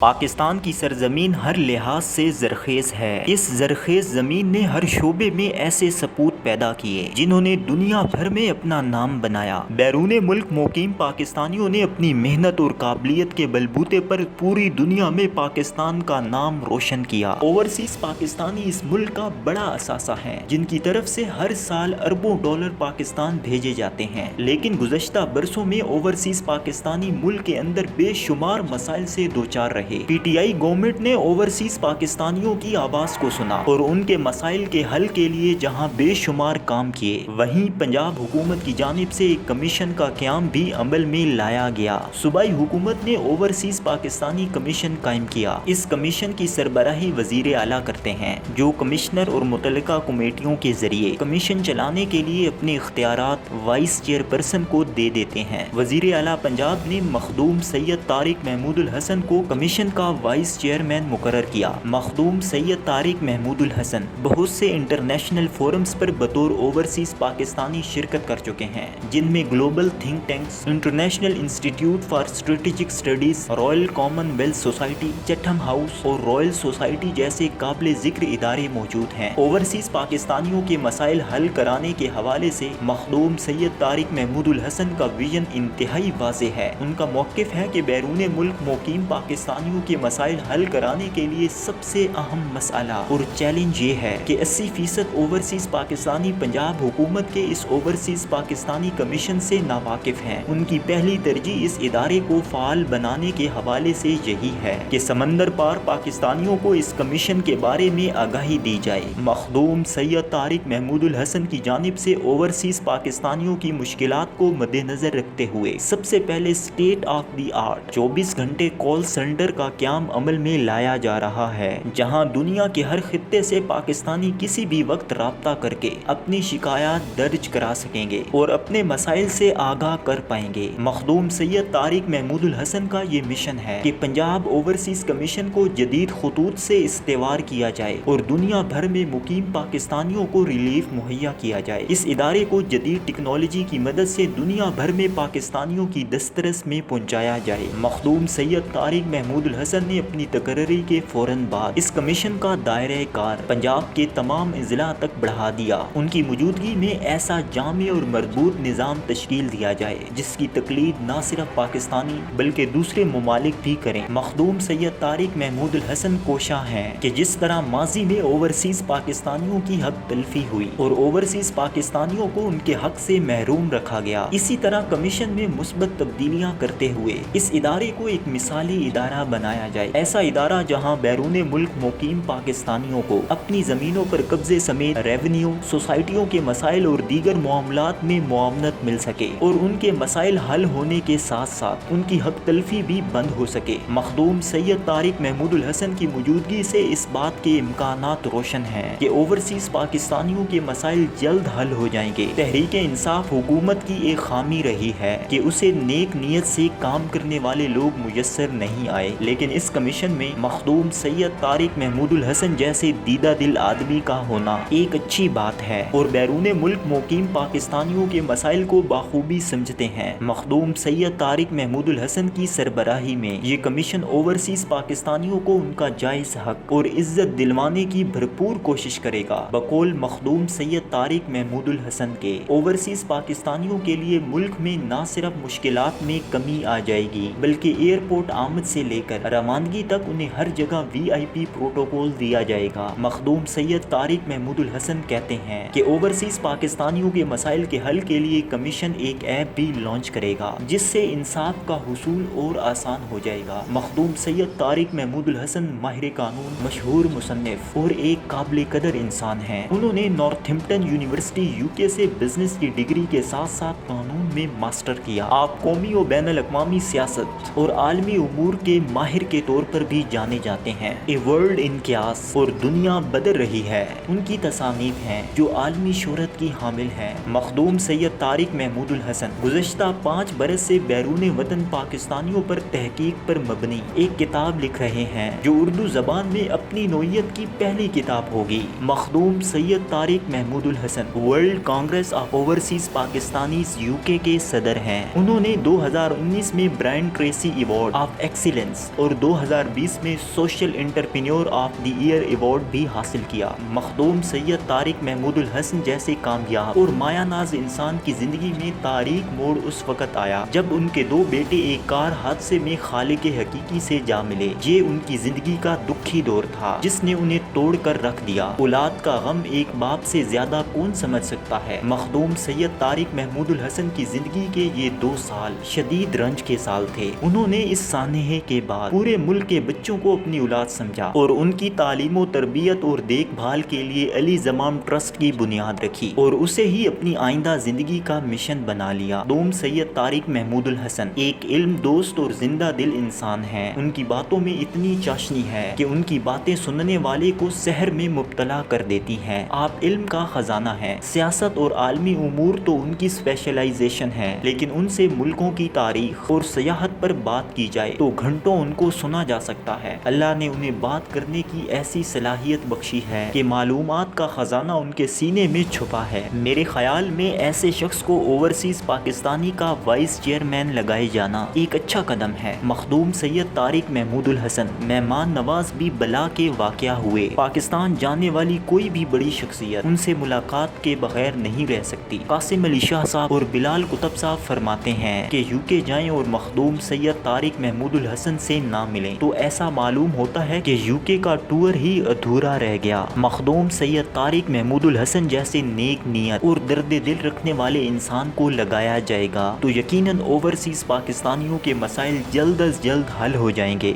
پاکستان کی سرزمین ہر لحاظ سے زرخیز ہے۔ اس زرخیز زمین نے ہر شعبے میں ایسے سپوت پیدا کیے جنہوں نے دنیا بھر میں اپنا نام بنایا۔ بیرون ملک مقیم پاکستانیوں نے اپنی محنت اور قابلیت کے بلبوتے پر پوری دنیا میں پاکستان کا نام روشن کیا۔ اوورسیز پاکستانی اس ملک کا بڑا اثاثہ ہیں جن کی طرف سے ہر سال اربوں ڈالر پاکستان بھیجے جاتے ہیں، لیکن گزشتہ برسوں میں اوورسیز پاکستانی ملک کے اندر بے شمار مسائل سے دوچار رہے۔ پی ٹی آئی گورنمنٹ نے اوورسیز پاکستانیوں کی آواز کو سنا اور ان کے مسائل کے حل کے لیے جہاں بے شمار کام کیے، وہیں پنجاب حکومت کی جانب سے ایک کمیشن کا قیام بھی عمل میں لایا گیا۔ صوبائی حکومت نے اوورسیز پاکستانی کمیشن قائم کیا۔ اس کمیشن کی سربراہی وزیر اعلیٰ کرتے ہیں، جو کمشنر اور متعلقہ کمیٹیوں کے ذریعے کمیشن چلانے کے لیے اپنے اختیارات وائس چیئر پرسن کو دے دیتے ہیں۔ وزیر اعلیٰ پنجاب نے مخدوم سید طارق محمود الحسن کو کمیشن کا وائس چیئرمین مقرر کیا۔ مخدوم سید طارق محمود الحسن بہت سے انٹرنیشنل فورمز پر بطور اوورسیز پاکستانی شرکت کر چکے ہیں، جن میں global think tanks, International Institute for Strategic Studies, Royal Commonwealth Society, Chatham House اور رائل سوسائٹی جیسے قابل ذکر ادارے موجود ہیں۔ اوورسیز پاکستانیوں کے مسائل حل کرانے کے حوالے سے مخدوم سید طارق محمود الحسن کا ویژن انتہائی واضح ہے۔ ان کا موقف ہے کہ بیرون ملک مقیم پاکستانیوں کے مسائل حل کرانے کے لیے سب سے اہم مسئلہ اور چیلنج یہ ہے کہ 80% اوورسیز پاکستانی پنجاب حکومت کے اس اوورسیز پاکستانی کمیشن سے ناواقف ہیں۔ ان کی پہلی ترجیح اس ادارے کو فعال بنانے کے حوالے سے یہی ہے کہ سمندر پار پاکستانیوں کو اس کمیشن کے بارے میں آگاہی دی جائے۔ مخدوم سید طارق محمود الحسن کی جانب سے اوورسیز پاکستانیوں کی مشکلات کو مد نظر رکھتے ہوئے سب سے پہلے اسٹیٹ آف دی آرٹ 24 گھنٹے کال سینٹر کا قیام عمل میں لایا جا رہا ہے، جہاں دنیا کے ہر خطے سے پاکستانی کسی بھی وقت رابطہ کر کے اپنی شکایات درج کرا سکیں گے اور اپنے مسائل سے آگاہ کر پائیں گے۔ مخدوم سید طارق محمود الحسن کا یہ مشن ہے کہ پنجاب اوورسیز کمیشن کو جدید خطوط سے استوار کیا جائے اور دنیا بھر میں مقیم پاکستانیوں کو ریلیف مہیا کیا جائے۔ اس ادارے کو جدید ٹیکنالوجی کی مدد سے دنیا بھر میں پاکستانیوں کی دسترس میں پہنچایا جائے۔ مخدوم سید طارق محمود الحسن نے اپنی تقرری کے فوراً بعد اس کمیشن کا دائرہ کار پنجاب کے تمام اضلاع تک بڑھا دیا۔ ان کی موجودگی میں ایسا جامع اور مربوط نظام تشکیل دیا جائے جس کی تقلید نہ صرف پاکستانی بلکہ دوسرے ممالک بھی کریں۔ مخدوم سید طارق محمود الحسن کوشاں ہیں کہ جس طرح ماضی میں اوورسیز پاکستانیوں کی حق تلفی ہوئی اور اوورسیز پاکستانیوں کو ان کے حق سے محروم رکھا گیا، اسی طرح کمیشن میں مثبت تبدیلیاں کرتے ہوئے اس ادارے کو ایک مثالی ادارہ بنایا جائے۔ ایسا ادارہ جہاں بیرون ملک مقیم پاکستانیوں کو اپنی زمینوں پر قبضے سمیت ریونیو، سوسائٹیوں کے مسائل اور دیگر معاملات میں معاونت مل سکے اور ان کے مسائل حل ہونے کے ساتھ ساتھ ان کی حق تلفی بھی بند ہو سکے۔ مخدوم سید طارق محمود الحسن کی موجودگی سے اس بات کے امکانات روشن ہیں کہ اوورسیز پاکستانیوں کے مسائل جلد حل ہو جائیں گے۔ تحریک انصاف حکومت کی ایک خامی رہی ہے کہ اسے نیک نیت سے کام کرنے والے لوگ میسر نہیں آئے، لیکن اس کمیشن میں مخدوم سید طارق محمود الحسن جیسے دیدہ دل آدمی کا ہونا ایک اچھی بات ہے اور بیرون ملک مقیم پاکستانیوں کے مسائل کو بخوبی سمجھتے ہیں۔ مخدوم سید طارق محمود الحسن کی سربراہی میں یہ کمیشن اوورسیز پاکستانیوں کو ان کا جائز حق اور عزت دلوانے کی بھرپور کوشش کرے گا۔ بقول مخدوم سید طارق محمود الحسن کے اوورسیز پاکستانیوں کے لیے ملک میں نہ صرف مشکلات میں کمی آ جائے گی بلکہ ایئرپورٹ آمد سے لے کر روانگی تک انہیں ہر جگہ VIP پروٹوکول دیا جائے گا۔ مخدوم سید طارق محمود الحسن کہتے ہیں کہ اوورسیز پاکستانیوں کے مسائل کے حل کے لیے کمیشن ایک ایپ بھی لانچ کرے گا جس سے انصاف کا حصول اور آسان ہو جائے گا۔ مخدوم سید طارق محمود الحسن ماہر قانون، مشہور مصنف اور ایک قابل قدر انسان ہیں۔ انہوں نے نارتھمپٹن یونیورسٹی UK سے بزنس کی ڈگری کے ساتھ ساتھ قانون میں ماسٹر کیا۔ آپ قومی و بین الاقوامی سیاست اور عالمی امور کے ماہر کے طور پر بھی جانے جاتے ہیں۔ اے ورلڈ ان کیاس اور دنیا بدل رہی ہے ان کی تصانیف ہیں جو عالمی شہرت کی حامل ہیں۔ مخدوم سید طارق محمود الحسن گزشتہ 5 برس سے بیرون وطن پاکستانیوں پر تحقیق پر مبنی ایک کتاب لکھ رہے ہیں جو اردو زبان میں اپنی نوعیت کی پہلی کتاب ہوگی۔ Makhdoom Syed Tariq Mahmood Alhassan World Congress of Overseas Pakistanis UK کے صدر ہیں۔ انہوں نے 2019 میں Brian Tracy Award of Excellence اور 2020 میں Social Entrepreneur of the Year Award بھی حاصل کیا۔ مخدوم سید طارق محمود الحسن جیسے کامیاب اور مایہ ناز انسان کی زندگی میں تاریک موڑ اس وقت آیا جب ان کے دو بیٹے ایک کار حادثے میں خالق حقیقی سے جا ملے۔ یہ ان کی زندگی کا دکھی دور تھا جس نے انہیں توڑ کر رکھ دیا۔ اولاد کا غم ایک باپ سے زیادہ کون سمجھ سکتا ہے؟ مخدوم سید طارق محمود الحسن کی زندگی کے یہ 2 سال شدید رنج کے سال تھے۔ انہوں نے اس سانحے کے بعد پورے ملک کے بچوں کو اپنی اولاد سمجھا اور ان کی تعلیم و تربیت اور دیکھ بھال کے لیے علی زمام ٹرسٹ کی بنیاد رکھی اور اسے ہی اپنی آئندہ زندگی کا مشن بنا لیا۔ مخدوم سید طارق محمود الحسن ایک علم دوست اور زندہ دل انسان ہیں۔ ان کی باتوں میں اتنی چاشنی ہے کہ ان کی باتیں سننے والے کو سحر میں مبتلا کر دیتی ہیں۔ آپ علم کا خزانہ ہیں۔ سیاست اور عالمی امور تو ان کی اسپیشلائزیشن ہے، لیکن ان سے ملکوں کی تاریخ اور سیاحت پر بات کی جائے تو گھنٹوں ان کو سنا جا سکتا ہے۔ اللہ نے انہیں بات کرنے کی ایسی صلاحیت بخشی ہے کہ معلومات کا خزانہ ان کے سینے میں چھپا ہے۔ میرے خیال میں ایسے شخص کو اوورسیز پاکستانی کا وائس چیئرمین لگائے جانا ایک اچھا قدم ہے۔ مخدوم سید طارق محمود الحسن مہمان نواز بھی بلا کے واقع ہوئے۔ پاکستان جانے والی کوئی بھی بڑی شخصیت ان سے ملاقات کے بغیر نہیں رہ سکتی۔ قاسم علی شاہ صاحب اور بلال کتب صاحب فرماتے ہیں کہ UK جائیں اور مخدوم سید طارق محمود الحسن سے نہ ملیں تو ایسا معلوم ہوتا ہے کہ UK کا ٹور ہی ادھورا رہ گیا۔ مخدوم سید طارق محمود الحسن جیسے نیک نیت اور درد دل رکھنے والے انسان کو لگایا جائے گا تو یقیناً اوورسیز پاکستانیوں کے مسائل جلد از جلد حل ہو جائیں گے۔